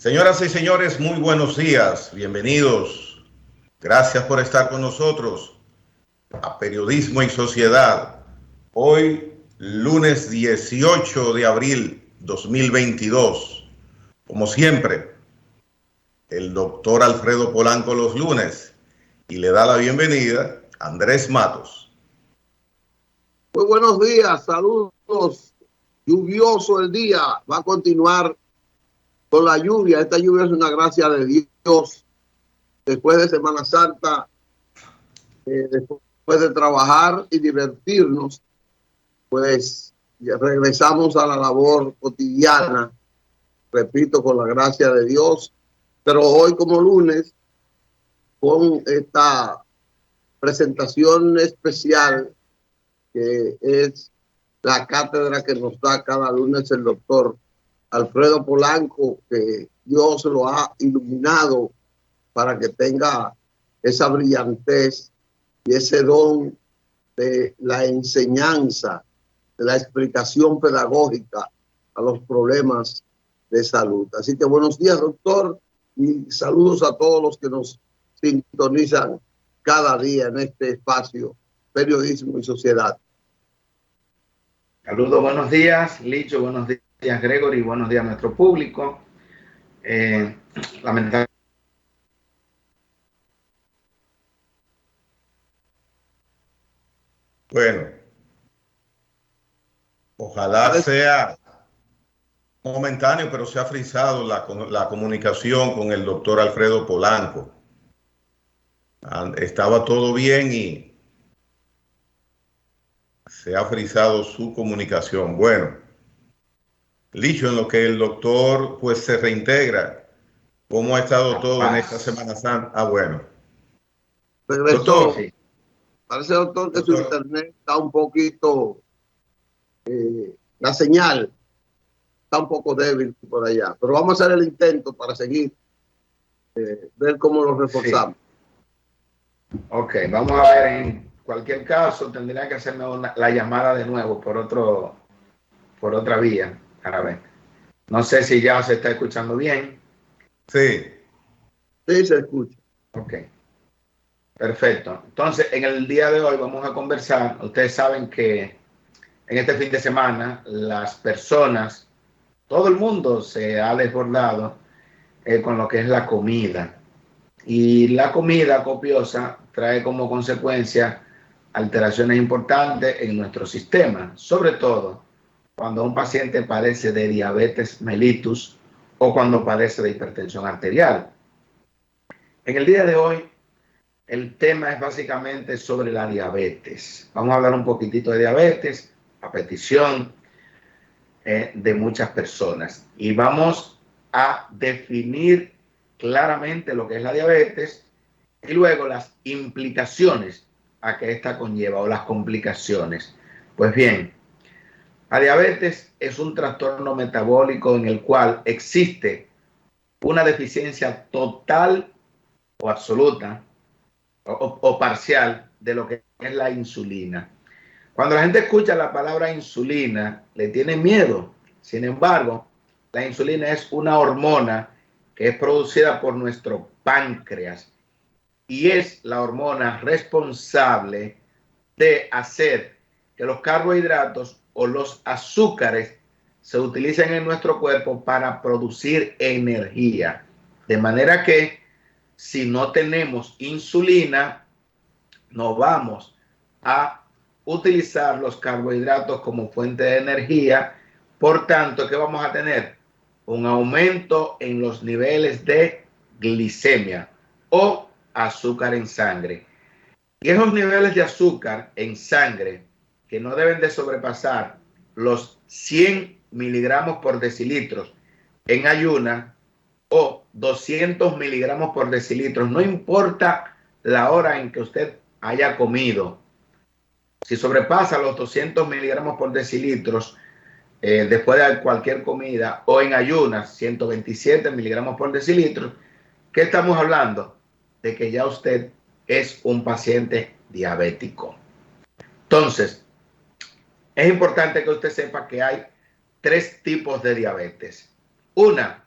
Señoras y señores, muy buenos días, bienvenidos. Gracias por estar con nosotros a Periodismo y Sociedad. Hoy, lunes 18 de abril 2022. Como siempre, el doctor Alfredo Polanco los lunes y le da la bienvenida a Andrés Matos. Muy buenos días, saludos. Lluvioso el día, va a continuar con la lluvia. Esta lluvia es una gracia de Dios. Después de Semana Santa, después de trabajar y divertirnos, pues ya regresamos a la labor cotidiana, repito, con la gracia de Dios. Pero hoy como lunes, con esta presentación especial que es la cátedra que nos da cada lunes el doctor Alfredo Polanco, que Dios lo ha iluminado para que tenga esa brillantez y ese don de la enseñanza, de la explicación pedagógica a los problemas de salud. Así que buenos días, doctor, y saludos a todos los que nos sintonizan cada día en este espacio, Periodismo y Sociedad. Saludos, buenos días, Licho, buenos días, Gregory, buenos días a nuestro público. Lamentablemente. Bueno, ojalá sea momentáneo, pero se ha frisado la comunicación con el doctor Alfredo Polanco. Estaba todo bien y se ha frisado su comunicación. Bueno, Licho, en lo que el doctor pues se reintegra, ¿cómo ha estado todo en esta Semana Santa? Bueno. Regresó. Doctor, Sí. Parece, doctor, que su internet está un poquito, la señal está un poco débil por allá, pero vamos a hacer el intento para seguir, ver cómo lo reforzamos. Sí. Ok, vamos a ver, en cualquier caso tendría que hacerme la llamada de nuevo por otra vía, para ver. No sé si ya se está escuchando bien. Sí. Sí, se escucha. Ok. Perfecto. Entonces, en el día de hoy vamos a conversar. Ustedes saben que en este fin de semana las personas, todo el mundo se ha desbordado con lo que es la comida. Y la comida copiosa trae como consecuencia alteraciones importantes en nuestro sistema, sobre todo cuando un paciente padece de diabetes mellitus o cuando padece de hipertensión arterial. En el día de hoy, el tema es básicamente sobre la diabetes. Vamos a hablar un poquitito de diabetes, a petición de muchas personas. Y vamos a definir claramente lo que es la diabetes y luego las implicaciones a que esta conlleva o las complicaciones. Pues bien, la diabetes es un trastorno metabólico en el cual existe una deficiencia total o absoluta o parcial de lo que es la insulina. Cuando la gente escucha la palabra insulina, le tiene miedo. Sin embargo, la insulina es una hormona que es producida por nuestro páncreas y es la hormona responsable de hacer que los carbohidratos o los azúcares se utilicen en nuestro cuerpo para producir energía. De manera que si no tenemos insulina, no vamos a utilizar los carbohidratos como fuente de energía. Por tanto, ¿qué vamos a tener? Un aumento en los niveles de glicemia o azúcar en sangre. Y esos niveles de azúcar en sangre que no deben de sobrepasar los 100 miligramos por decilitros en ayuna o 200 miligramos por decilitros, no importa la hora en que usted haya comido. Si sobrepasa los 200 miligramos por decilitros después de cualquier comida o en ayunas 127 miligramos por decilitro, ¿qué estamos hablando? De que ya usted es un paciente diabético. Entonces, es importante que usted sepa que hay 3 tipos de diabetes. Una,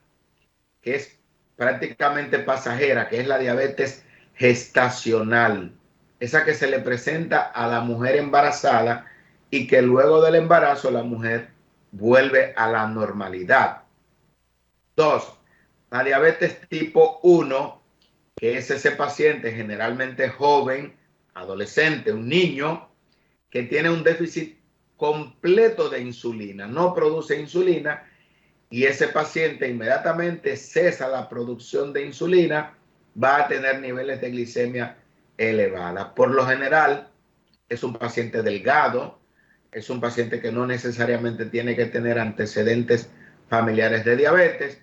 que es prácticamente pasajera, que es la diabetes gestacional, esa que se le presenta a la mujer embarazada y que luego del embarazo la mujer vuelve a la normalidad. 2, la diabetes tipo 1, que es ese paciente generalmente joven, adolescente, un niño, que tiene un déficit completo de insulina, no produce insulina, y ese paciente inmediatamente cesa la producción de insulina, va a tener niveles de glicemia elevada. Por lo general, es un paciente delgado, es un paciente que no necesariamente tiene que tener antecedentes familiares de diabetes,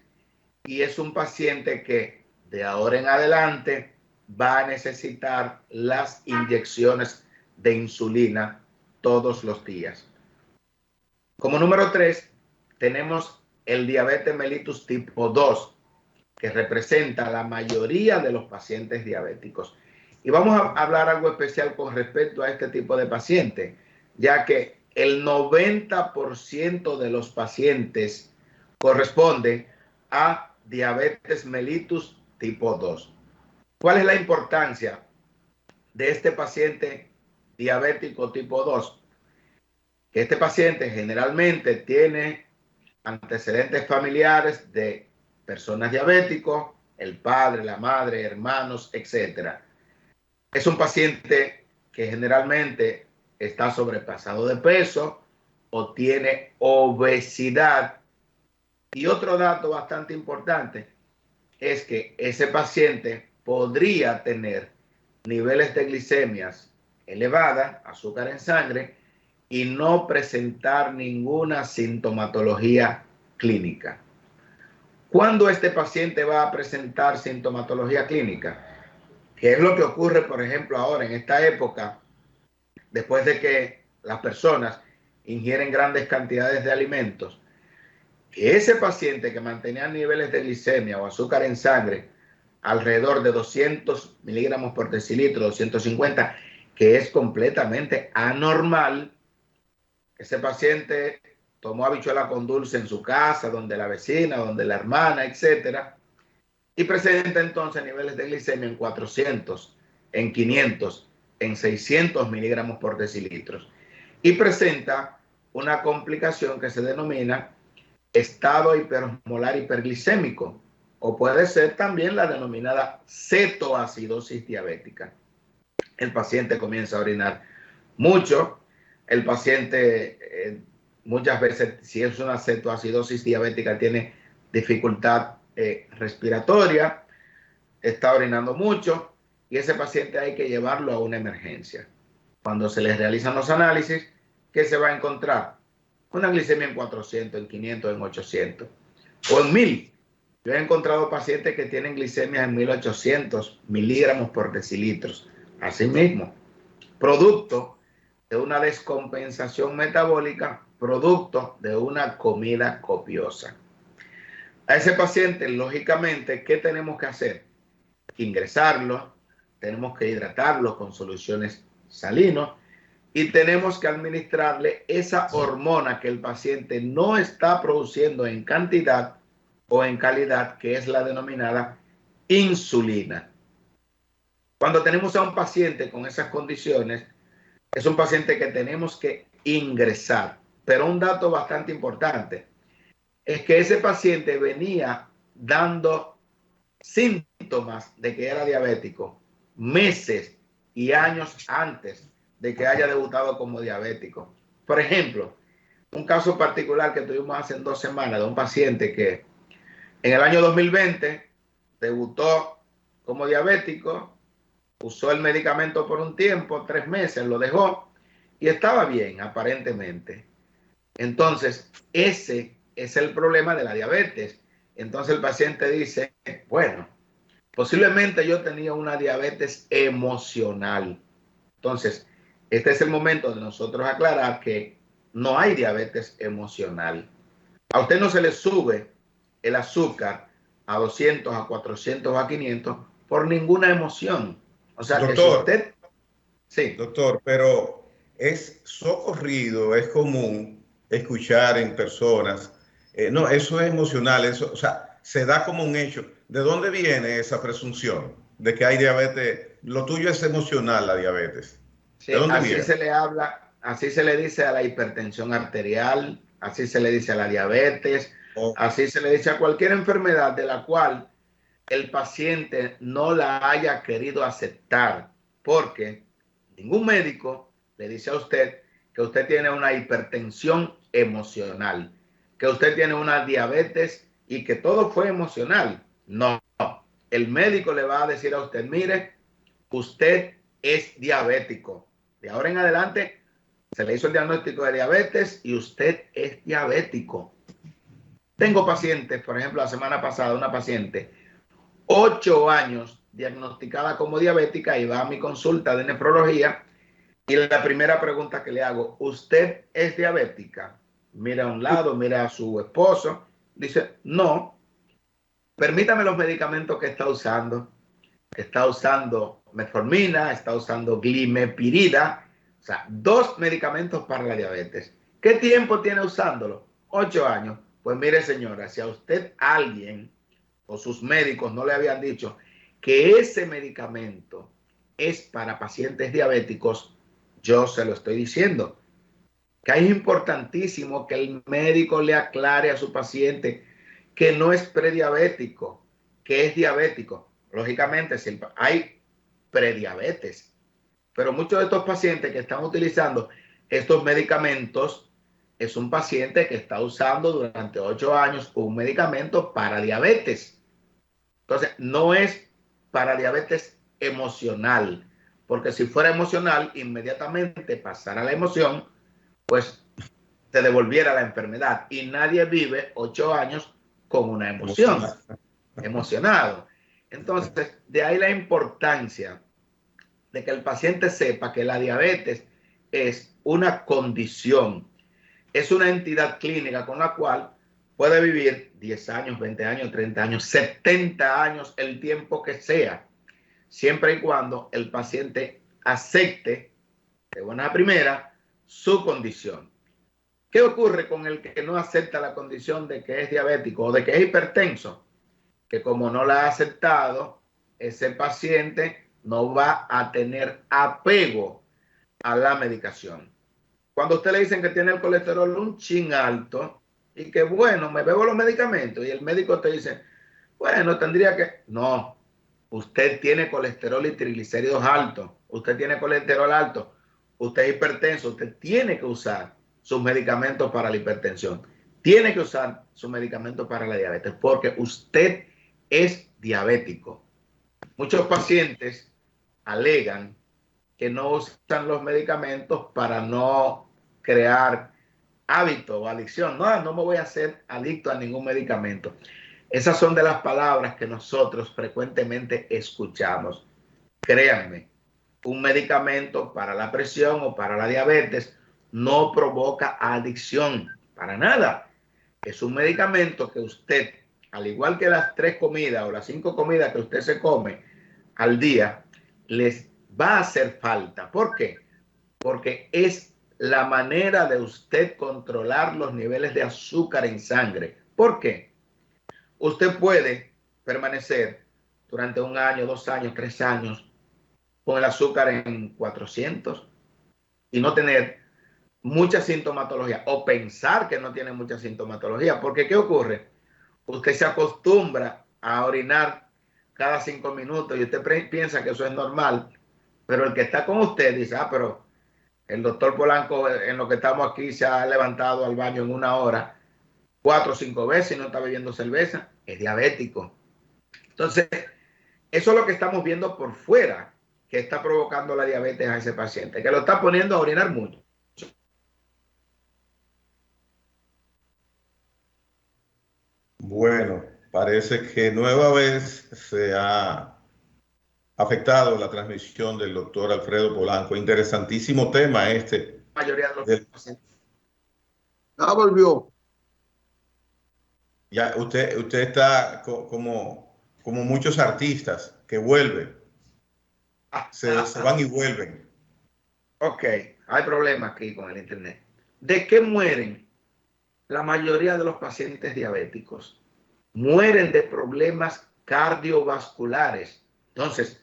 y es un paciente que de ahora en adelante va a necesitar las inyecciones de insulina todos los días. Como número 3, tenemos el diabetes mellitus tipo 2, que representa la mayoría de los pacientes diabéticos. Y vamos a hablar algo especial con respecto a este tipo de paciente, ya que el 90% de los pacientes corresponde a diabetes mellitus tipo 2. ¿Cuál es la importancia de este paciente diabético tipo 2? Que este paciente generalmente tiene antecedentes familiares de personas diabéticos, el padre, la madre, hermanos, etc. Es un paciente que generalmente está sobrepasado de peso o tiene obesidad. Y otro dato bastante importante es que ese paciente podría tener niveles de glicemias elevadas, azúcar en sangre, y no presentar ninguna sintomatología clínica. ¿Cuándo este paciente va a presentar sintomatología clínica? ¿Qué es lo que ocurre, por ejemplo, ahora en esta época, después de que las personas ingieren grandes cantidades de alimentos? Que ese paciente que mantenía niveles de glicemia o azúcar en sangre alrededor de 200 miligramos por decilitro, 250, que es completamente anormal. Ese paciente tomó habichuela con dulce en su casa, donde la vecina, donde la hermana, etcétera, y presenta entonces niveles de glicemia en 400, en 500, en 600 miligramos por decilitros. Y presenta una complicación que se denomina estado hiperosmolar hiperglicémico, o puede ser también la denominada cetoacidosis diabética. El paciente comienza a orinar mucho, el paciente muchas veces, si es una cetoacidosis diabética, tiene dificultad respiratoria, está orinando mucho, y ese paciente hay que llevarlo a una emergencia. Cuando se les realizan los análisis, ¿qué se va a encontrar? Una glicemia en 400, en 500, en 800 o en 1000. Yo he encontrado pacientes que tienen glicemias en 1800 miligramos por decilitros. Asimismo, producto de una descompensación metabólica, producto de una comida copiosa. A ese paciente, lógicamente, ¿qué tenemos que hacer? Ingresarlo, tenemos que hidratarlo con soluciones salinas y tenemos que administrarle esa hormona que el paciente no está produciendo en cantidad o en calidad, que es la denominada insulina. Cuando tenemos a un paciente con esas condiciones, es un paciente que tenemos que ingresar. Pero un dato bastante importante es que ese paciente venía dando síntomas de que era diabético meses y años antes de que haya debutado como diabético. Por ejemplo, un caso particular que tuvimos hace 2 semanas de un paciente que en el año 2020 debutó como diabético, usó el medicamento por un tiempo, 3 meses, lo dejó y estaba bien aparentemente. Entonces, ese es el problema de la diabetes. Entonces el paciente dice, bueno, posiblemente yo tenía una diabetes emocional. Entonces, este es el momento de nosotros aclarar que no hay diabetes emocional. A usted no se le sube el azúcar a 200, a 400 o a 500 por ninguna emoción. O sea, que si Doctor, usted... Sí. doctor, pero es socorrido, es común escuchar en personas, no, eso es emocional, eso, o sea, se da como un hecho. ¿De dónde viene esa presunción de que hay diabetes? Lo tuyo es emocional, la diabetes. Sí, ¿De dónde así viene? se le habla, así se le dice a la hipertensión arterial, así se le dice a la diabetes, Oh, así se le dice a cualquier enfermedad de la cual el paciente no la haya querido aceptar, porque ningún médico le dice a usted que usted tiene una hipertensión emocional, que usted tiene una diabetes y que todo fue emocional. No, el médico le va a decir a usted, mire, usted es diabético. De ahora en adelante se le hizo el diagnóstico de diabetes y usted es diabético. Tengo pacientes, por ejemplo, la semana pasada, una paciente 8 años diagnosticada como diabética y va a mi consulta de nefrología y la primera pregunta que le hago, ¿usted es diabética? Mira a un lado, mira a su esposo, dice, no, permítame los medicamentos que está usando. Está usando metformina, está usando glimepirida, o sea, 2 medicamentos para la diabetes. ¿Qué tiempo tiene usándolo? 8 años. Pues mire, señora, si a usted alguien o sus médicos no le habían dicho que ese medicamento es para pacientes diabéticos, yo se lo estoy diciendo. Que es importantísimo que el médico le aclare a su paciente que no es prediabético, que es diabético. Lógicamente, si hay prediabetes, pero muchos de estos pacientes que están utilizando estos medicamentos es un paciente que está usando durante 8 años un medicamento para diabetes. Entonces, no es para diabetes emocional, porque si fuera emocional, inmediatamente pasara la emoción, pues te devolviera la enfermedad. Y nadie vive 8 años con una emoción, emocional. emocionado. Entonces, de ahí la importancia de que el paciente sepa que la diabetes es una condición, es una entidad clínica con la cual puede vivir 10 años, 20 años, 30 años, 70 años, el tiempo que sea, siempre y cuando el paciente acepte de buena primera su condición. ¿Qué ocurre con el que no acepta la condición de que es diabético o de que es hipertenso? Que como no la ha aceptado, ese paciente no va a tener apego a la medicación. Cuando usted le dicen que tiene el colesterol un chin alto y que bueno, me bebo los medicamentos y el médico te dice, bueno, tendría que... No, usted tiene colesterol y triglicéridos altos, usted tiene colesterol alto, usted es hipertenso, usted tiene que usar sus medicamentos para la hipertensión, tiene que usar sus medicamentos para la diabetes, porque usted es diabético. Muchos pacientes alegan que no usan los medicamentos para no crear hábito o adicción. No, no me voy a hacer adicto a ningún medicamento. Esas son de las palabras que nosotros frecuentemente escuchamos. Créanme, un medicamento para la presión o para la diabetes no provoca adicción para nada. Es un medicamento que usted, al igual que las 3 comidas o las 5 comidas que usted se come al día, les va a hacer falta. ¿Por qué? Porque es la manera de usted controlar los niveles de azúcar en sangre. ¿Por qué? Usted puede permanecer durante 1 año, 2 años, 3 años con el azúcar en 400 y no tener mucha sintomatología o pensar que no tiene mucha sintomatología. Porque ¿qué ocurre? Usted se acostumbra a orinar cada 5 minutos y usted piensa que eso es normal, pero el que está con usted dice, pero el doctor Polanco en lo que estamos aquí se ha levantado al baño en 1 hora 4 o 5 veces y no está bebiendo cerveza, es diabético. Entonces, eso es lo que estamos viendo por fuera que está provocando la diabetes a ese paciente, que lo está poniendo a orinar mucho. Bueno, parece que nueva vez se ha afectado la transmisión del doctor Alfredo Polanco. Interesantísimo tema este. La mayoría de los Del, pacientes. Ya volvió. ya usted está como muchos artistas que vuelven, se van y vuelven. Ok, hay problemas aquí con el internet. ¿De qué mueren la mayoría de los pacientes diabéticos? mueren de problemas cardiovasculares. Entonces,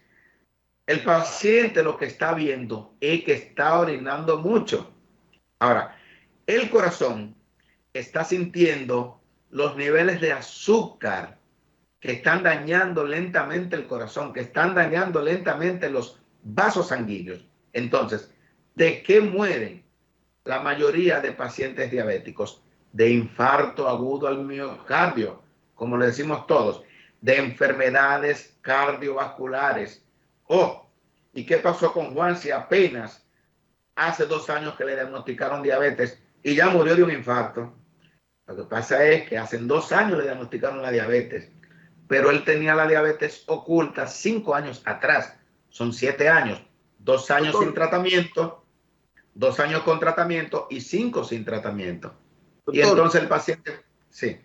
el paciente lo que está viendo es que está orinando mucho. Ahora, el corazón está sintiendo los niveles de azúcar que están dañando lentamente el corazón, que están dañando lentamente los vasos sanguíneos. Entonces, ¿de qué mueren la mayoría de pacientes diabéticos? De infarto agudo al miocardio, como le decimos todos, de enfermedades cardiovasculares. Oh, ¿y qué pasó con Juan si apenas hace 2 años que le diagnosticaron diabetes y ya murió de un infarto? Lo que pasa es que hace 2 años le diagnosticaron la diabetes, pero él tenía la diabetes oculta 5 años atrás. Son 7 años, 2 años sin Doctor, tratamiento, 2 años con tratamiento y 5 sin tratamiento. Y doctor, entonces el paciente, sí.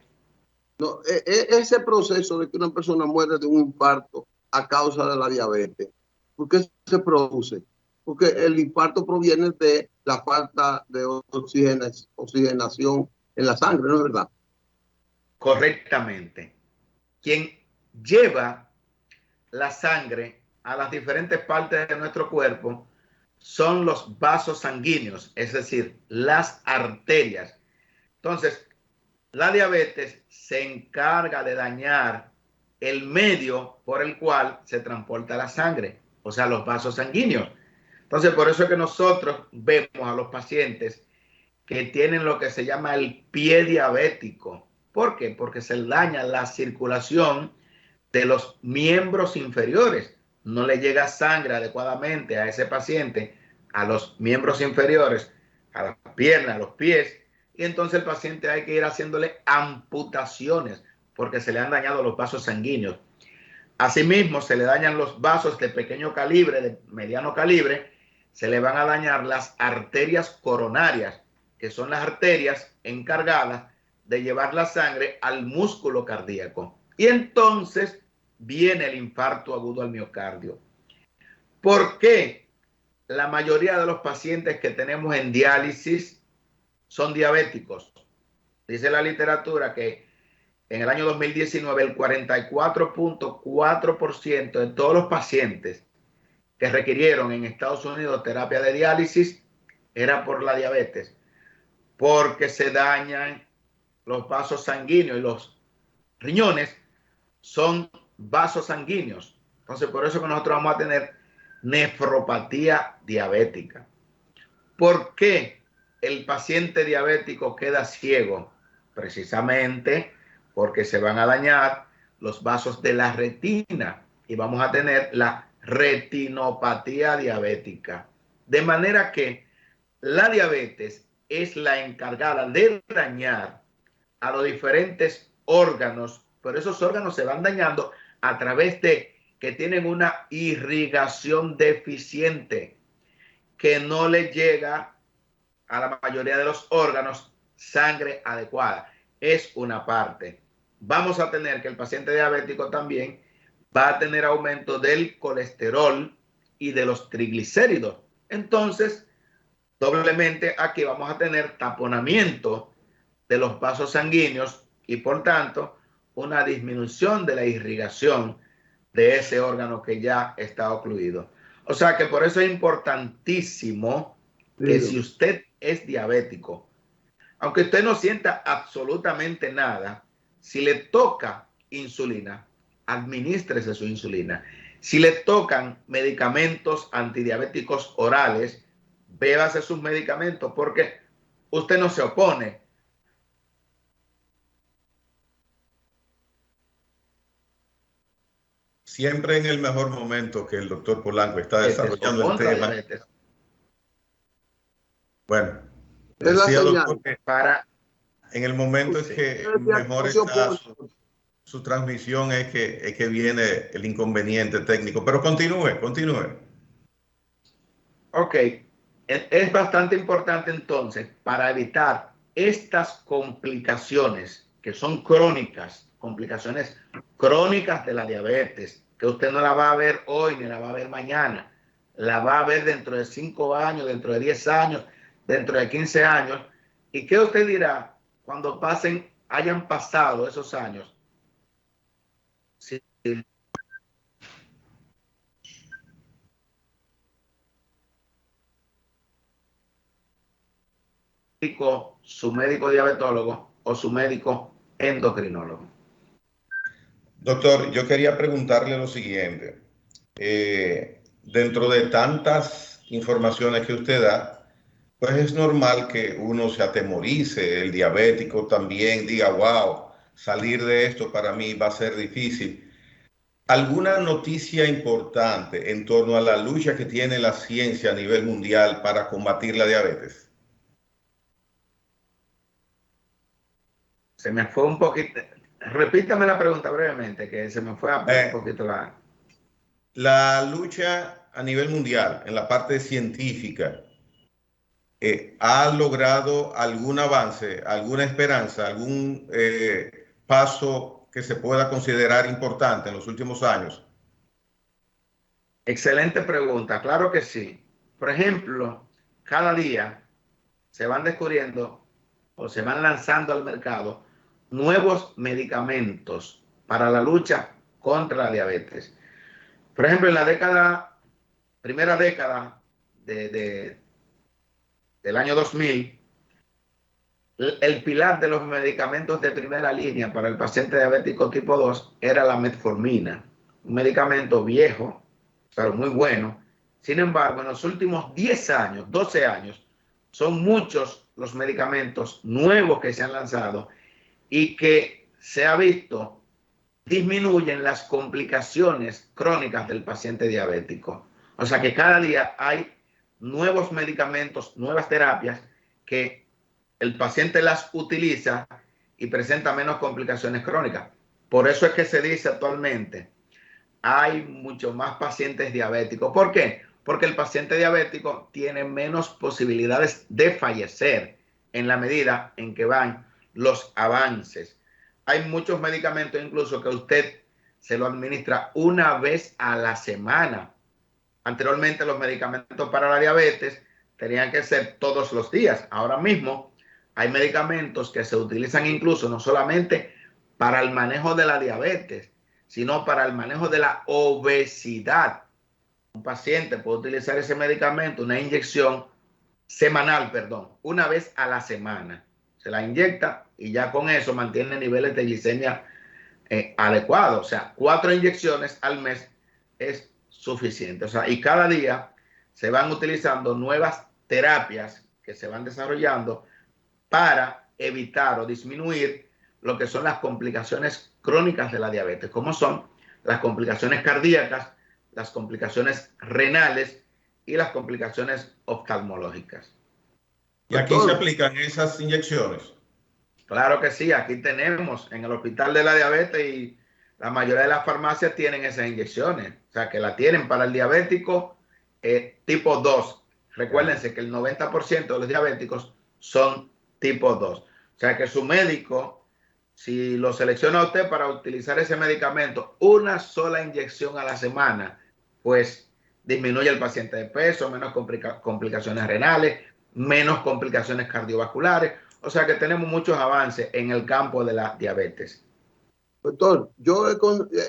no, ese proceso de que una persona muere de un infarto a causa de la diabetes, ¿por qué se produce? Porque el infarto proviene de la falta de oxigenación en la sangre, ¿no es verdad? Correctamente. Quien lleva la sangre a las diferentes partes de nuestro cuerpo son los vasos sanguíneos, es decir, las arterias. Entonces, la diabetes se encarga de dañar el medio por el cual se transporta la sangre, o sea, los vasos sanguíneos. Entonces, por eso es que nosotros vemos a los pacientes que tienen lo que se llama el pie diabético. ¿Por qué? Porque se daña la circulación de los miembros inferiores. No le llega sangre adecuadamente a ese paciente, a los miembros inferiores, a las piernas, a los pies, y entonces el paciente hay que ir haciéndole amputaciones porque se le han dañado los vasos sanguíneos. Asimismo, se le dañan los vasos de pequeño calibre, de mediano calibre, se le van a dañar las arterias coronarias, que son las arterias encargadas de llevar la sangre al músculo cardíaco. Y entonces viene el infarto agudo al miocardio. ¿Por qué la mayoría de los pacientes que tenemos en diálisis son diabéticos? Dice la literatura que en el año 2019 el 44.4% de todos los pacientes que requirieron en Estados Unidos terapia de diálisis era por la diabetes, porque se dañan los vasos sanguíneos y los riñones son vasos sanguíneos. Entonces, por eso que nosotros vamos a tener nefropatía diabética. ¿Por qué el paciente diabético queda ciego? Precisamente porque se van a dañar los vasos de la retina y vamos a tener la retinopatía diabética. De manera que la diabetes es la encargada de dañar a los diferentes órganos, pero esos órganos se van dañando a través de que tienen una irrigación deficiente, que no le llega a la mayoría de los órganos sangre adecuada. Es una parte. Vamos a tener que el paciente diabético también va a tener aumento del colesterol y de los triglicéridos. Entonces, doblemente aquí vamos a tener taponamiento de los vasos sanguíneos y por tanto una disminución de la irrigación de ese órgano que ya está ocluido. O sea que por eso es importantísimo que si usted es diabético, aunque usted no sienta absolutamente nada, si le toca insulina, administrese su insulina. Si le tocan medicamentos antidiabéticos orales, bébase sus medicamentos porque usted no se opone. Siempre en el mejor momento que el doctor Polanco está desarrollando el Contra tema. diabetes. Bueno, Es la decía señal. doctor que Para en el momento es sí. que mejor está su transmisión, es que viene el inconveniente técnico. Pero continúe, continúe. Ok, es bastante importante entonces para evitar estas complicaciones que son crónicas, complicaciones crónicas de la diabetes, que usted no la va a ver hoy ni la va a ver mañana, la va a ver dentro de 5 años, dentro de 10 años, dentro de 15 años. ¿Y qué usted dirá cuando hayan pasado esos años? su médico diabetólogo o su médico endocrinólogo. Doctor, yo quería preguntarle lo siguiente. Dentro de tantas informaciones que usted da, pues es normal que uno se atemorice, el diabético también diga, wow, salir de esto para mí va a ser difícil. ¿Alguna noticia importante en torno a la lucha que tiene la ciencia a nivel mundial para combatir la diabetes? Se me fue un poquito. Repítame la pregunta brevemente, que se me fue un poquito la... La lucha a nivel mundial en la parte científica ha logrado algún avance, alguna esperanza, algún paso que se pueda considerar importante en los últimos años. Excelente pregunta, claro que sí. Por ejemplo, cada día se van descubriendo o se van lanzando al mercado nuevos medicamentos para la lucha contra la diabetes. Por ejemplo, en la primera década del año 2000, el pilar de los medicamentos de primera línea para el paciente diabético tipo 2 era la metformina, un medicamento viejo, pero muy bueno. Sin embargo, en los últimos 10 años, 12 años, son muchos los medicamentos nuevos que se han lanzado y que se ha visto disminuyen las complicaciones crónicas del paciente diabético. O sea que cada día hay nuevos medicamentos, nuevas terapias que el paciente las utiliza y presenta menos complicaciones crónicas. Por eso es que se dice actualmente, hay muchos más pacientes diabéticos. ¿Por qué? Porque el paciente diabético tiene menos posibilidades de fallecer en la medida en que van los avances. Hay muchos medicamentos incluso que usted se lo administra una vez a la semana. Anteriormente los medicamentos para la diabetes tenían que ser todos los días. Ahora mismo hay medicamentos que se utilizan incluso no solamente para el manejo de la diabetes, sino para el manejo de la obesidad. Un paciente puede utilizar ese medicamento, una inyección semanal, perdón, una vez a la semana. Se la inyecta y ya con eso mantiene niveles de glicemia adecuados. O sea, 4 inyecciones al mes es suficiente. O sea, y cada día se van utilizando nuevas terapias que se van desarrollando para evitar o disminuir lo que son las complicaciones crónicas de la diabetes, como son las complicaciones cardíacas, las complicaciones renales y las complicaciones oftalmológicas. Y aquí se aplican esas inyecciones. Claro que sí, aquí tenemos en el Hospital de la Diabetes y la mayoría de las farmacias tienen esas inyecciones, o sea que la tienen para el diabético tipo 2. Recuérdense que el 90% de los diabéticos son tipo 2. O sea que su médico, si lo selecciona a usted para utilizar ese medicamento, una sola inyección a la semana, pues disminuye el paciente de peso, menos complicaciones renales, menos complicaciones cardiovasculares. O sea que tenemos muchos avances en el campo de la diabetes. Doctor, yo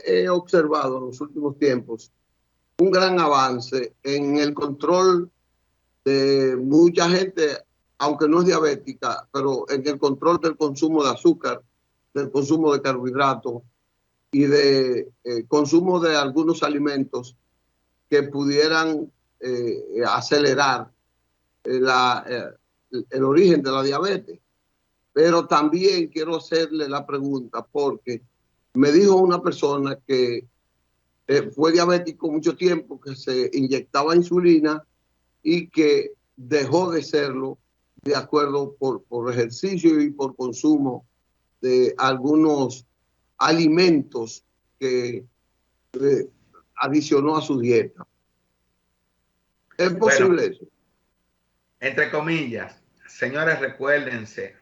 he observado en los últimos tiempos un gran avance en el control de mucha gente, aunque no es diabética, pero en el control del consumo de azúcar, del consumo de carbohidratos y de consumo de algunos alimentos que pudieran acelerar el origen de la diabetes. Pero también quiero hacerle la pregunta porque me dijo una persona que fue diabético mucho tiempo, que se inyectaba insulina y que dejó de serlo de acuerdo por ejercicio y por consumo de algunos alimentos que adicionó a su dieta. ¿Es posible Bueno, eso? entre comillas, señores, recuérdense,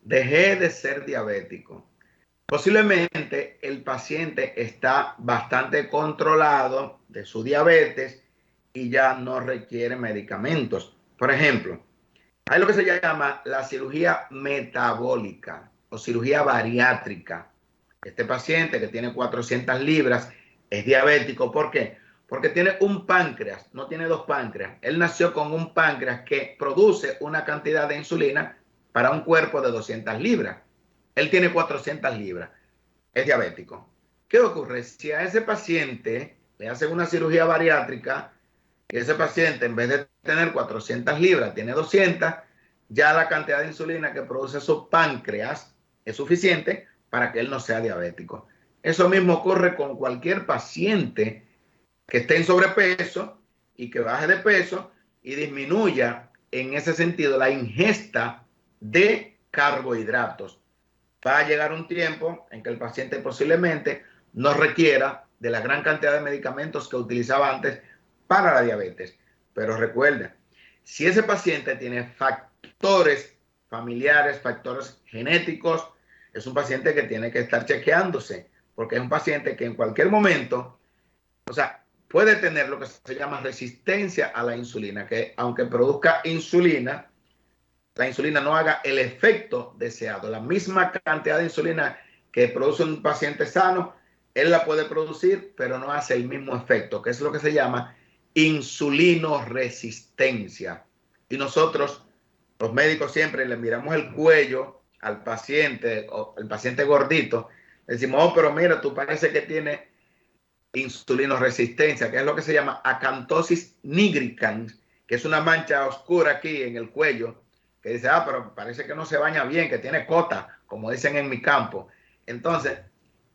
dejé de ser diabético. Posiblemente el paciente está bastante controlado de su diabetes y ya no requiere medicamentos. Por ejemplo, hay lo que se llama la cirugía metabólica o cirugía bariátrica. este paciente que tiene 400 libras es diabético. ¿Por qué? Porque tiene un páncreas, no tiene dos páncreas. Él nació con un páncreas que produce una cantidad de insulina para un cuerpo de 200 libras. Él tiene 400 libras, es diabético. ¿Qué ocurre? Si a ese paciente le hacen una cirugía bariátrica y ese paciente en vez de tener 400 libras tiene 200, ya la cantidad de insulina que produce su páncreas es suficiente para que él no sea diabético. Eso mismo ocurre con cualquier paciente que esté en sobrepeso y que baje de peso y disminuya en ese sentido la ingesta de carbohidratos. Va a llegar un tiempo en que el paciente posiblemente no requiera de la gran cantidad de medicamentos que utilizaba antes para la diabetes. Pero recuerden, si ese paciente tiene factores familiares, factores genéticos, es un paciente que tiene que estar chequeándose, porque es un paciente que en cualquier momento, o sea, puede tener lo que se llama resistencia a la insulina, que aunque produzca insulina, la insulina no haga el efecto deseado. La misma cantidad de insulina que produce un paciente sano, él la puede producir, pero no hace el mismo efecto, que es lo que se llama insulinoresistencia. Y nosotros, los médicos, siempre le miramos el cuello al paciente, o el paciente gordito, le decimos, oh, pero mira, tú parece que tiene insulinoresistencia, que es lo que se llama acantosis nigricans, que es una mancha oscura aquí en el cuello, que dice, ah, pero parece que no se baña bien, que tiene cota, como dicen en mi campo. Entonces,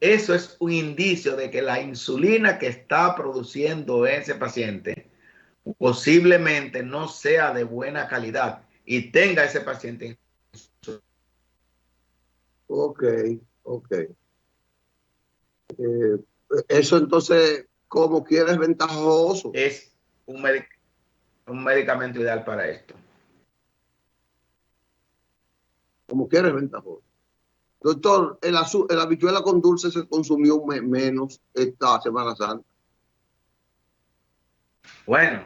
eso es un indicio de que la insulina que está produciendo ese paciente posiblemente no sea de buena calidad y tenga ese paciente. Ok, ok. Eso entonces, como quieres, ventajoso. Es un medicamento ideal para esto. Como quieres, ventajoso. Doctor, el habichuela con dulce se consumió menos esta Semana Santa. Bueno,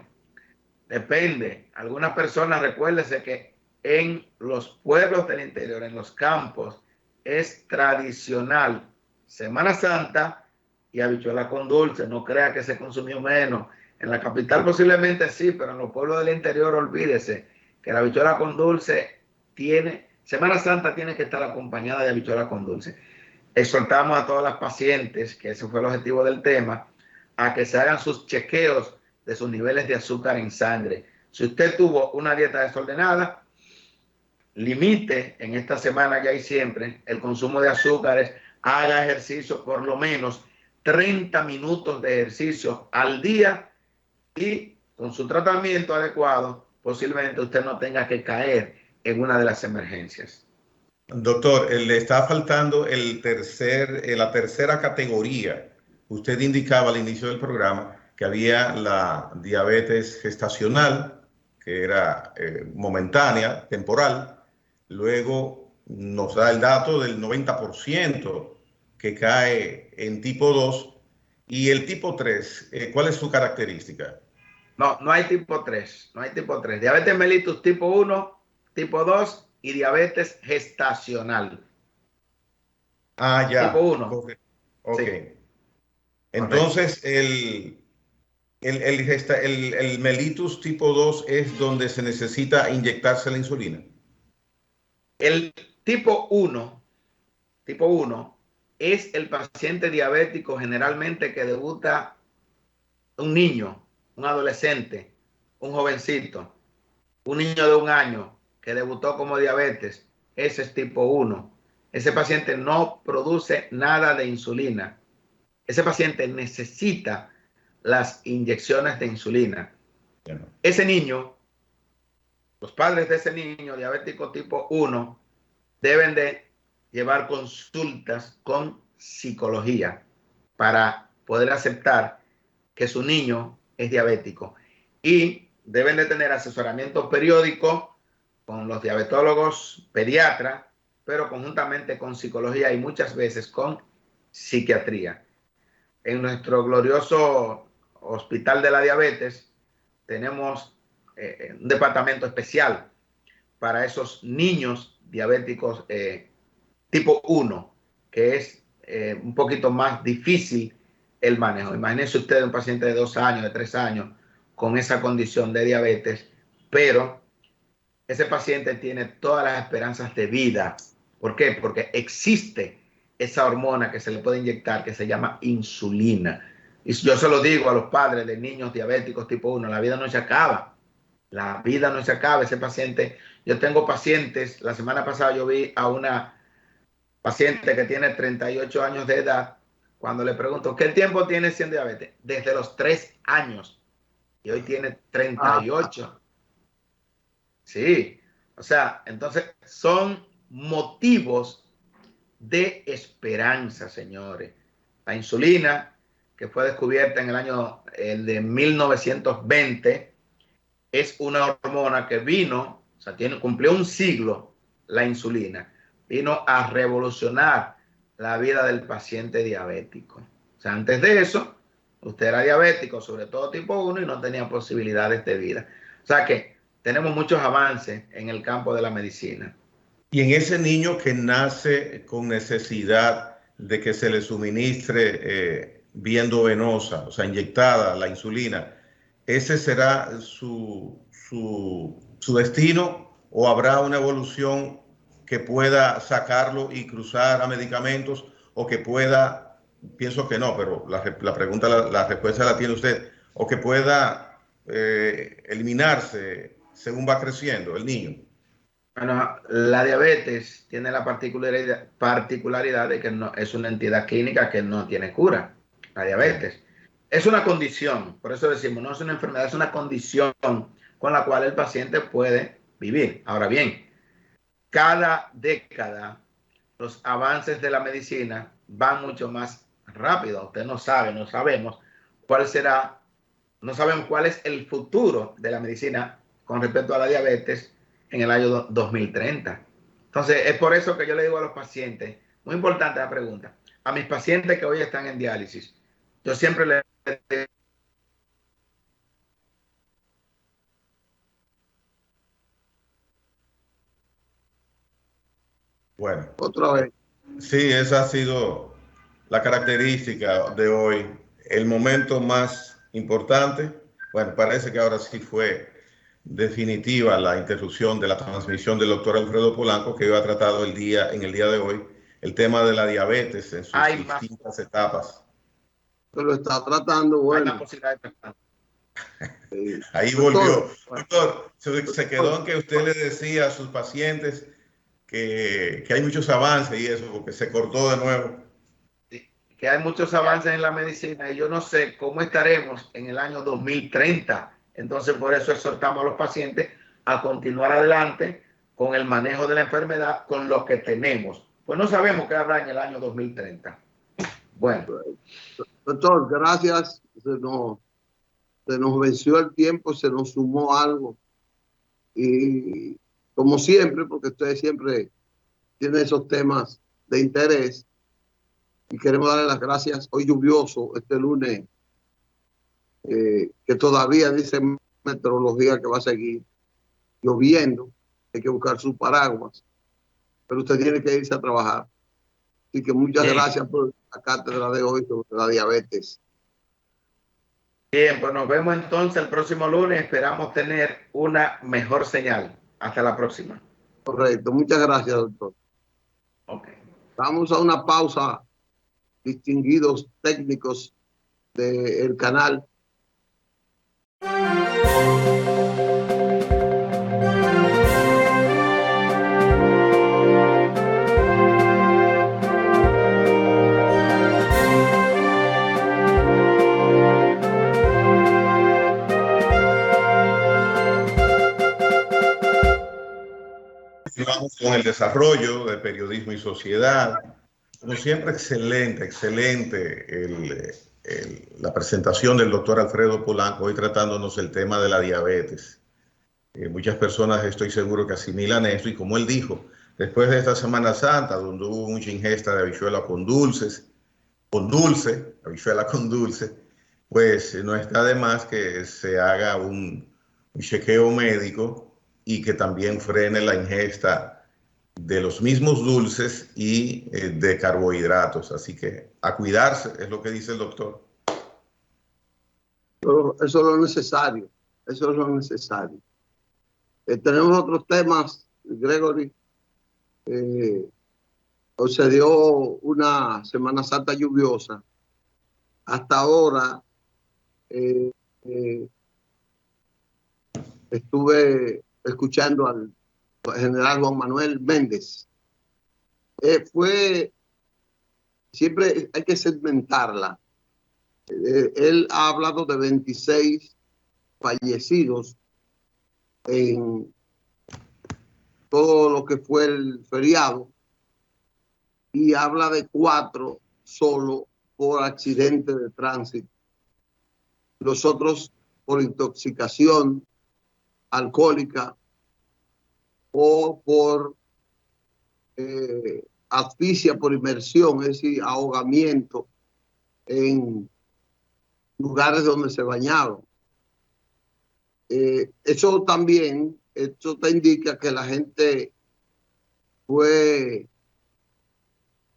depende. Algunas personas, recuérdense que en los pueblos del interior, en los campos, es tradicional Semana Santa y habichuela con dulce. No crea que se consumió menos. En la capital posiblemente sí, pero en los pueblos del interior olvídese que la habichuela con dulce Semana Santa tiene que estar acompañada de habichuela con dulce. Exhortamos a todas las pacientes, que ese fue el objetivo del tema, a que se hagan sus chequeos de sus niveles de azúcar en sangre. Si usted tuvo una dieta desordenada, limite en esta semana ya y siempre el consumo de azúcares, haga ejercicio por lo menos 30 minutos de ejercicio al día y con su tratamiento adecuado, posiblemente usted no tenga que caer en una de las emergencias. Doctor, le está faltando la tercera categoría. Usted indicaba al inicio del programa que había la diabetes gestacional, que era momentánea, temporal. Luego nos da el dato del 90% que cae en tipo 2. Y el tipo 3, ¿cuál es su característica? No, no hay tipo 3, no hay tipo 3. Diabetes mellitus tipo 1, tipo 2 y diabetes gestacional. Ah, Tipo ya. 1, Correcto. Ok. sí, correcto. Entonces, el mellitus tipo 2 es donde se necesita inyectarse la insulina. El tipo 1 es el paciente diabético generalmente que debuta un niño, un adolescente, un jovencito, un niño de 1 año que debutó como diabetes. Ese es tipo 1. Ese paciente no produce nada de insulina. Ese paciente necesita las inyecciones de insulina. Bueno, Ese niño, los padres de ese niño diabético tipo 1 deben de llevar consultas con psicología para poder aceptar que su niño es diabético y deben de tener asesoramiento periódico con los diabetólogos pediatras, pero conjuntamente con psicología y muchas veces con psiquiatría. En nuestro glorioso Hospital de la Diabetes tenemos un departamento especial para esos niños diabéticos tipo 1, que es un poquito más difícil el manejo. Imagínense usted un paciente de 2 años, de 3 años, con esa condición de diabetes, pero ese paciente tiene todas las esperanzas de vida. ¿Por qué? Porque existe esa hormona que se le puede inyectar que se llama insulina. Y yo se lo digo a los padres de niños diabéticos tipo 1, la vida no se acaba. La vida no se acaba. Ese paciente, yo tengo pacientes, la semana pasada yo vi a una paciente que tiene 38 años de edad, cuando le pregunto, ¿qué tiempo tiene siendo diabetes? Desde los 3 años. Y hoy tiene 38. Sí, o sea, entonces son motivos de esperanza, señores. La insulina, que fue descubierta en el año de 1920, es una hormona que vino, o sea, cumplió un siglo, la insulina, vino a revolucionar la vida del paciente diabético. O sea, antes de eso, usted era diabético, sobre todo tipo 1, y no tenía posibilidades de vida. O sea que tenemos muchos avances en el campo de la medicina. Y en ese niño que nace con necesidad de que se le suministre vía endovenosa, o sea, inyectada la insulina, ¿ese será su destino o habrá una evolución que pueda sacarlo y cruzar a medicamentos o que pueda, pienso que no, pero la pregunta, la respuesta la tiene usted, o que pueda eliminarse según va creciendo el niño? Bueno, la diabetes tiene la particularidad de que no, es una entidad clínica que no tiene cura. La diabetes es una condición, por eso decimos, no es una enfermedad, es una condición con la cual el paciente puede vivir. Ahora bien, cada década los avances de la medicina van mucho más rápido. Usted no sabe, no sabemos cuál será, no sabemos cuál es el futuro de la medicina con respecto a la diabetes en el año 2030. Entonces, es por eso que yo le digo a los pacientes, muy importante la pregunta, a mis pacientes que hoy están en diálisis, yo siempre les digo, Bueno, Otra vez. sí, esa ha sido la característica de hoy. El momento más importante, bueno, parece que ahora sí fue definitiva la interrupción de la transmisión del doctor Alfredo Polanco, que iba a tratar en el día de hoy el tema de la diabetes en sus hay más, distintas etapas. Que lo está tratando, hay más bueno. posibilidades de tratar. Ahí Doctor, volvió. Doctor, se quedó doctor, en que usted le decía a sus pacientes que hay muchos avances y eso, porque se cortó de nuevo. Que hay muchos avances en la medicina y yo no sé cómo estaremos en el año 2030. Entonces, por eso exhortamos a los pacientes a continuar adelante con el manejo de la enfermedad con lo que tenemos. Pues no sabemos qué habrá en el año 2030. Bueno, doctor, gracias. Se nos venció el tiempo, se nos sumó algo. Y como siempre, porque ustedes siempre tienen esos temas de interés, y queremos darle las gracias hoy lluvioso, este lunes, que todavía dice meteorología que va a seguir lloviendo, hay que buscar sus paraguas, pero usted tiene que irse a trabajar. Así que muchas bien, gracias por la cátedra de hoy sobre la diabetes. bien, pues nos vemos entonces el próximo lunes. Esperamos tener una mejor señal. Hasta la próxima. Correcto, muchas gracias, doctor. Ok. Vamos a una pausa, distinguidos técnicos del canal. Vamos con el desarrollo de periodismo y sociedad. Como siempre, excelente, excelente la presentación del doctor Alfredo Polanco, hoy tratándonos el tema de la diabetes. Muchas personas estoy seguro que asimilan esto y como él dijo, después de esta Semana Santa, donde hubo mucha ingesta de habichuela habichuela con dulce, pues no está de más que se haga un chequeo médico y que también frene la ingesta de los mismos dulces y de carbohidratos. Así que a cuidarse, es lo que dice el doctor. Pero eso es lo necesario. Eso es lo necesario. Tenemos otros temas, Gregory. Se dio una Semana Santa lluviosa. Hasta ahora eh, eh, estuve escuchando al general Juan Manuel Méndez. Siempre hay que segmentarla. Él ha hablado de 26 fallecidos en todo lo que fue el feriado y habla de 4 solo por accidente de tránsito. Los otros por intoxicación alcohólica o por asfixia por inmersión, es decir, ahogamiento en lugares donde se bañaron. Eso te indica que la gente fue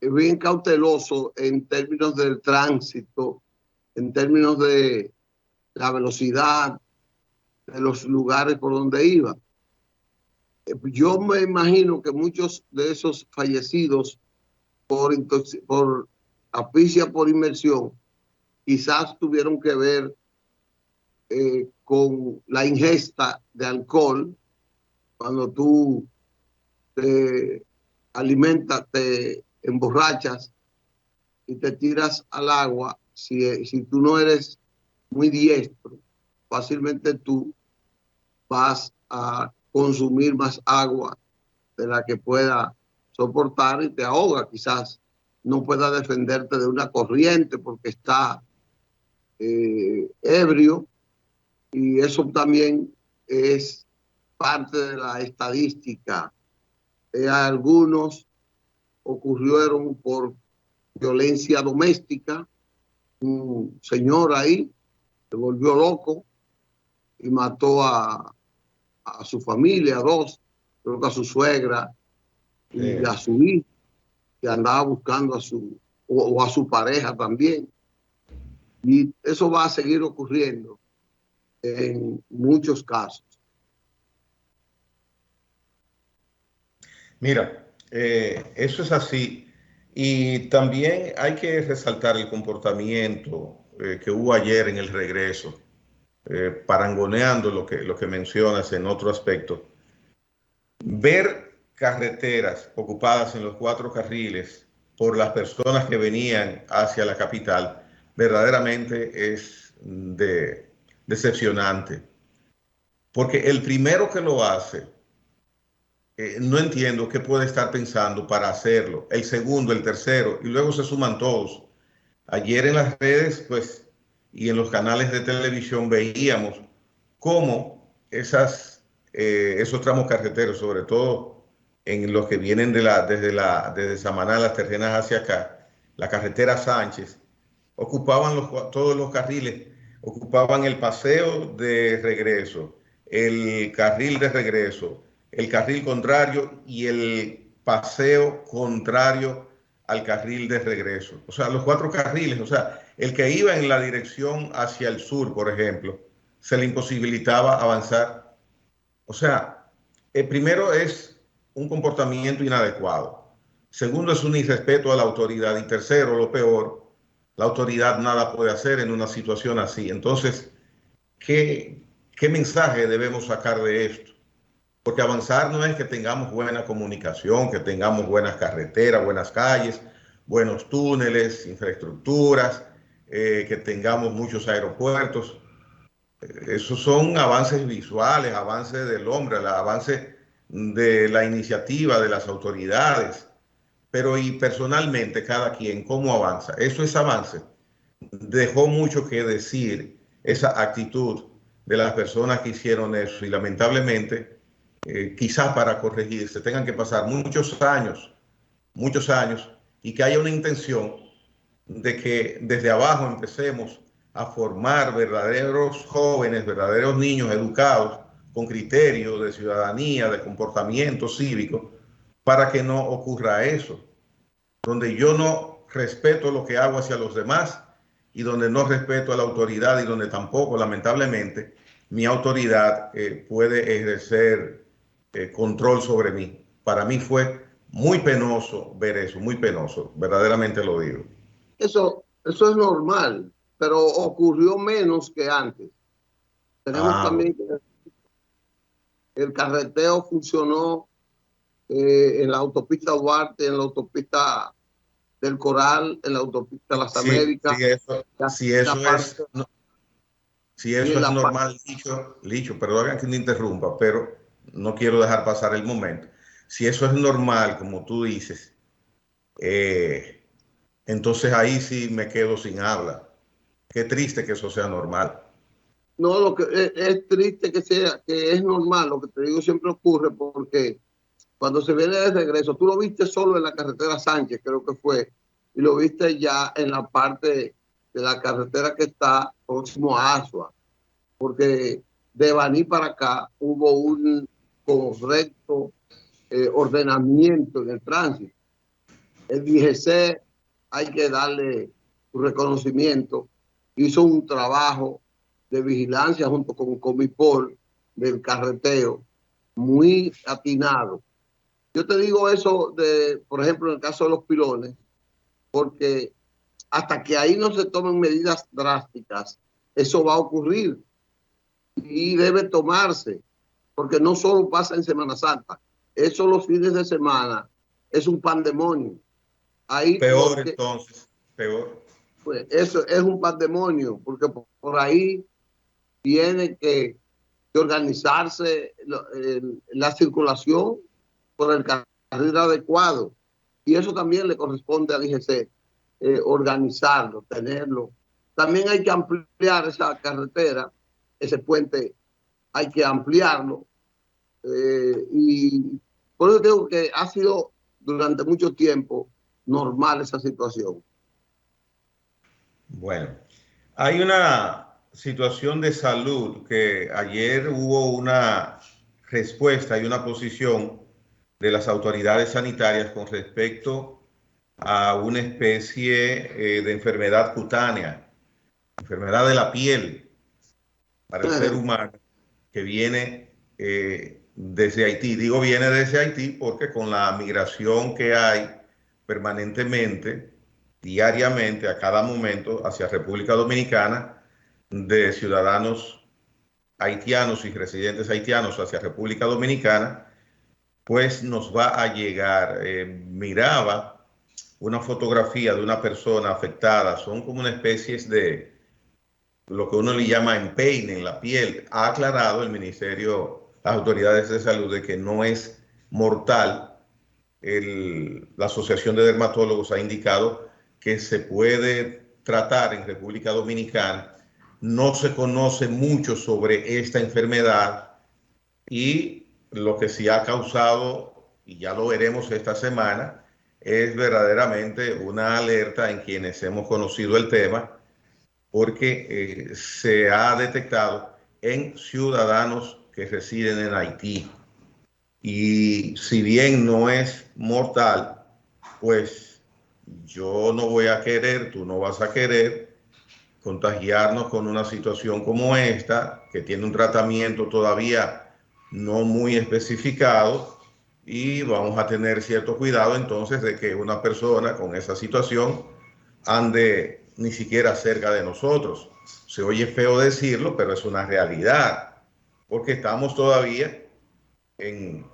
bien cauteloso en términos del tránsito, en términos de la velocidad, de los lugares por donde iba. Yo me imagino que muchos de esos fallecidos por asfixia por inmersión quizás tuvieron que ver con la ingesta de alcohol. Cuando tú te alimentas, te emborrachas y te tiras al agua, si tú no eres muy diestro, fácilmente tú vas a consumir más agua de la que pueda soportar y te ahoga. Quizás no pueda defenderte de una corriente porque está ebrio, y eso también es parte de la estadística. Algunos ocurrieron por violencia doméstica. Un señor ahí se volvió loco y mató a su familia, a 2, creo que a su suegra y a su hijo, que andaba buscando a su pareja también. Y eso va a seguir ocurriendo en muchos casos. Mira, eso es así. Y también hay que resaltar el comportamiento que hubo ayer en el regreso, parangoneando lo que mencionas en otro aspecto. Ver carreteras ocupadas en los 4 carriles por las personas que venían hacia la capital verdaderamente es decepcionante. Porque el primero que lo hace, no entiendo qué puede estar pensando para hacerlo. El segundo, el tercero, y luego se suman todos. Ayer en las redes, pues, y en los canales de televisión veíamos cómo esos tramos carreteros, sobre todo en los que vienen desde Samaná, las terrenas hacia acá, la carretera Sánchez, ocupaban todos los carriles, ocupaban el paseo de regreso, el carril de regreso, el carril contrario y el paseo contrario al carril de regreso. O sea, los 4 carriles, o sea, el que iba en la dirección hacia el sur, por ejemplo, se le imposibilitaba avanzar. O sea, el primero es un comportamiento inadecuado. Segundo, es un irrespeto a la autoridad. Y tercero, lo peor, la autoridad nada puede hacer en una situación así. Entonces, ¿qué mensaje debemos sacar de esto? Porque avanzar no es que tengamos buena comunicación, que tengamos buenas carreteras, buenas calles, buenos túneles, infraestructuras, que tengamos muchos aeropuertos. Esos son avances visuales, avances del hombre, avance de la iniciativa de las autoridades. Pero y personalmente cada quien, ¿cómo avanza? Eso es avance. Dejó mucho que decir esa actitud de las personas que hicieron eso y lamentablemente quizás para corregirse tengan que pasar muchos años y que haya una intención de que desde abajo empecemos a formar verdaderos jóvenes, verdaderos niños educados con criterios de ciudadanía, de comportamiento cívico, para que no ocurra eso, donde yo no respeto lo que hago hacia los demás y donde no respeto a la autoridad y donde tampoco, lamentablemente, mi autoridad puede ejercer control sobre mí. Para mí fue muy penoso ver eso, muy penoso, verdaderamente lo digo. Eso es normal, pero ocurrió menos que antes. Tenemos Ah, también que el carreteo funcionó en la autopista Duarte, en la autopista del Coral, en la autopista Las sí, Américas, si en la eso parte, es, no, si y eso en es la parte, normal, Licho, perdón que me interrumpa, pero no quiero dejar pasar el momento. Si eso es normal, como tú dices, eh, entonces ahí sí me quedo sin habla. Qué triste que eso sea normal. no, lo que es triste que sea, que es normal, lo que te digo siempre ocurre porque cuando se viene de regreso, tú lo viste solo en la carretera Sánchez, creo que fue, y lo viste ya en la parte de la carretera que está próximo a Asua, porque de Baní para acá hubo un correcto ordenamiento en el tránsito. El DGC, hay que darle su reconocimiento, hizo un trabajo de vigilancia junto con Comipol del carreteo muy atinado. Yo te digo eso de, por ejemplo, en el caso de los pilones, porque hasta que ahí no se tomen medidas drásticas, eso va a ocurrir y debe tomarse, porque no solo pasa en Semana Santa, eso los fines de semana es un pandemonio. Ahí Peor porque entonces, peor. pues, eso es un pandemonio, porque por ahí tiene que organizarse la circulación por el carril adecuado. Y eso también le corresponde al IGC, organizarlo, tenerlo. También hay que ampliar esa carretera, ese puente hay que ampliarlo. Y por eso digo que ha sido durante mucho tiempo normal esa situación. Bueno, hay una situación de salud que ayer hubo una respuesta y una posición de las autoridades sanitarias con respecto a una especie de enfermedad cutánea, enfermedad de la piel para el ser humano que viene desde Haití. Digo viene desde Haití porque con la migración que hay permanentemente, diariamente, a cada momento hacia República Dominicana, de ciudadanos haitianos y residentes haitianos hacia República Dominicana, pues nos va a llegar. Miraba una fotografía de una persona afectada, son como una especie de lo que uno le llama empeine en la piel. Ha aclarado el ministerio, las autoridades de salud, de que no es mortal. La Asociación de Dermatólogos ha indicado que se puede tratar en República Dominicana. No se conoce mucho sobre esta enfermedad y lo que sí ha causado, y ya lo veremos esta semana, es verdaderamente una alerta en quienes hemos conocido el tema porque se ha detectado en ciudadanos que residen en Haití. Y si bien no es mortal, pues yo no voy a querer, tú no vas a querer contagiarnos con una situación como esta, que tiene un tratamiento todavía no muy especificado y vamos a tener cierto cuidado entonces de que una persona con esa situación ande ni siquiera cerca de nosotros. Se oye feo decirlo, pero es una realidad, porque estamos todavía en,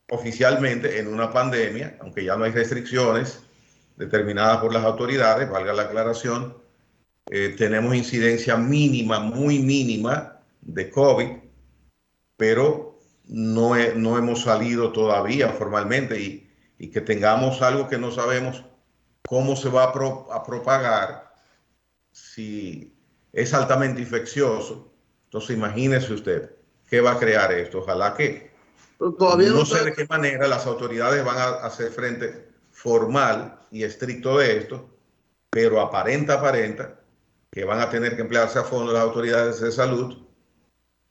oficialmente en una pandemia, aunque ya no hay restricciones determinadas por las autoridades, valga la aclaración. Tenemos incidencia mínima, muy mínima de COVID, pero no hemos salido todavía formalmente y que tengamos algo que no sabemos cómo se va a propagar si es altamente infeccioso. Entonces imagínese usted qué va a crear esto. Ojalá que Pero todavía no no sé está. de qué manera las autoridades van a hacer frente formal y estricto de esto, pero aparenta que van a tener que emplearse a fondo las autoridades de salud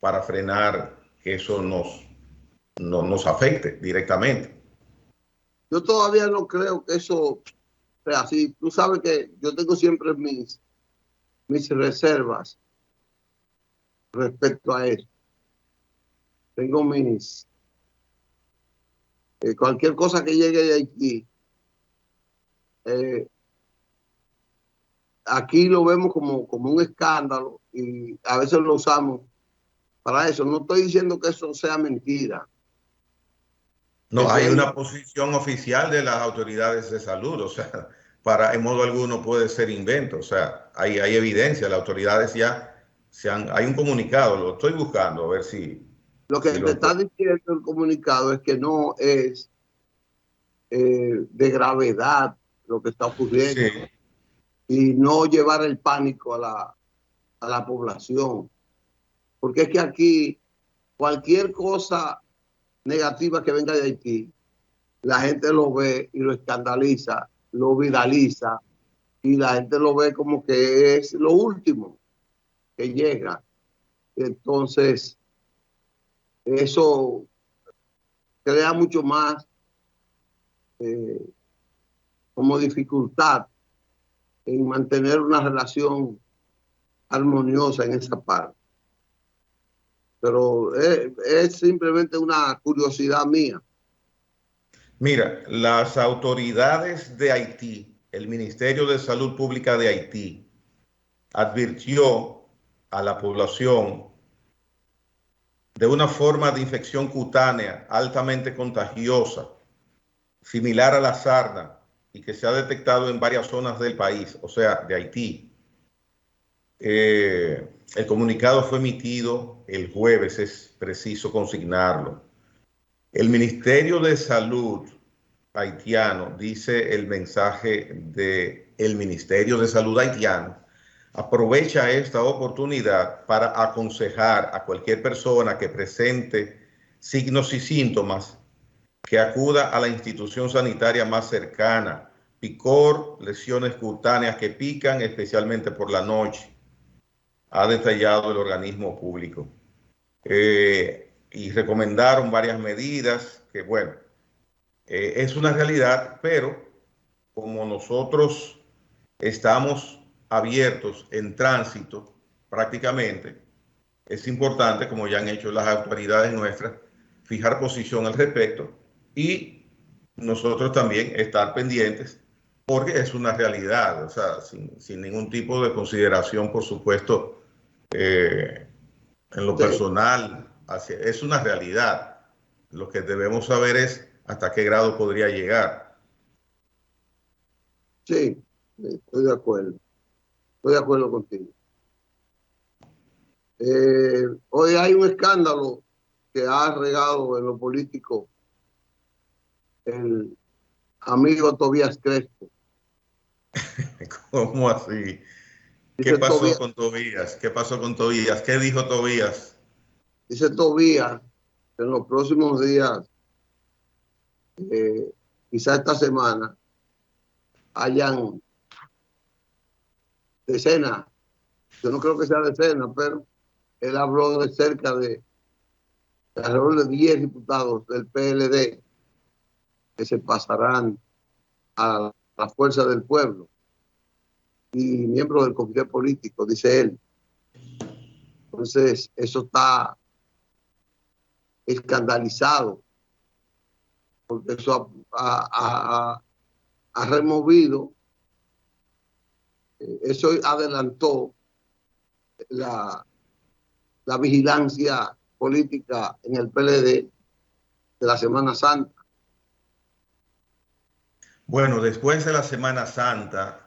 para frenar que eso nos afecte directamente. Yo todavía no creo que eso sea así. Tú sabes que yo tengo siempre mis reservas respecto a eso. Tengo cualquier cosa que llegue de Haití, eh, aquí lo vemos como un escándalo y a veces lo usamos para eso. No estoy diciendo que eso sea mentira. No, Eso hay es, una posición oficial de las autoridades de salud, o sea, en modo alguno puede ser invento, o sea, hay evidencia, las autoridades ya hay un comunicado, lo estoy buscando, a ver lo que si te lo está encuentro. diciendo el comunicado es que no es de gravedad lo que está Sí, ocurriendo y no llevar el pánico a la población. Porque es que aquí cualquier cosa negativa que venga de Haití, la gente lo ve y lo escandaliza, lo viraliza y la gente lo ve como que es lo último que llega. Entonces, eso crea mucho más eh, como dificultad en mantener una relación armoniosa en esa parte. Pero es simplemente una curiosidad mía. mira, las autoridades de Haití, el Ministerio de Salud Pública de Haití, advirtió a la población de una forma de infección cutánea altamente contagiosa, similar a la sarna, y que se ha detectado en varias zonas del país, o sea, de Haití. El comunicado fue emitido el jueves, es preciso consignarlo. El Ministerio de Salud haitiano, dice el mensaje del Ministerio de Salud haitiano, aprovecha esta oportunidad para aconsejar a cualquier persona que presente signos y síntomas que acuda a la institución sanitaria más cercana. Picor, lesiones cutáneas que pican, especialmente por la noche, ha detallado el organismo público. Y recomendaron varias medidas que, bueno, es una realidad, pero como nosotros estamos abiertos en tránsito prácticamente, es importante, como ya han hecho las autoridades nuestras, fijar posición al respecto y nosotros también estar pendientes porque es una realidad, o sea, sin ningún tipo de consideración, por supuesto, eh, en lo Sí, personal, es una realidad. Lo que debemos saber es hasta qué grado podría llegar. sí, estoy de acuerdo. Estoy de acuerdo contigo. Hoy hay un escándalo que ha regado en lo político el amigo Tobías Crespo. ¿Cómo así? ¿Qué Dice pasó Tobías, con Tobías? ¿Qué pasó con Tobías? ¿Qué dijo Tobías? dice Tobías que en los próximos días, eh, quizá esta semana, hayan decenas, yo no creo que sea decenas, pero él habló de cerca de alrededor de 10 diputados del PLD que se pasarán a la fuerza del pueblo y miembros del comité político, dice él. Entonces, eso está escandalizado, porque eso ha removido, eso adelantó la, la vigilancia política en el PLD de la Semana Santa. Bueno, después de la Semana Santa,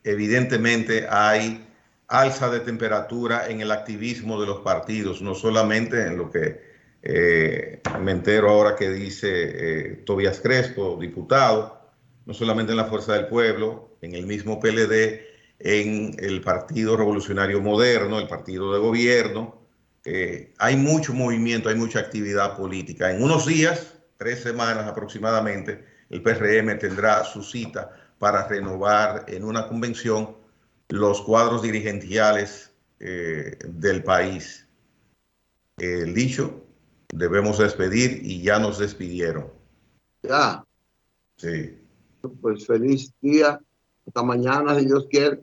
evidentemente hay alza de temperatura en el activismo de los partidos, no solamente en lo que me entero ahora que dice Tobías Crespo, diputado, no solamente en la Fuerza del Pueblo, en el mismo PLD, en el Partido Revolucionario Moderno, el partido de gobierno. Hay mucho movimiento, hay mucha actividad política. En unos días, 3 semanas aproximadamente, el PRM tendrá su cita para renovar en una convención los cuadros dirigenciales del país. El dicho, debemos despedir y ya nos despidieron. Ya, Sí. Pues feliz día. Hasta mañana, si Dios quiere.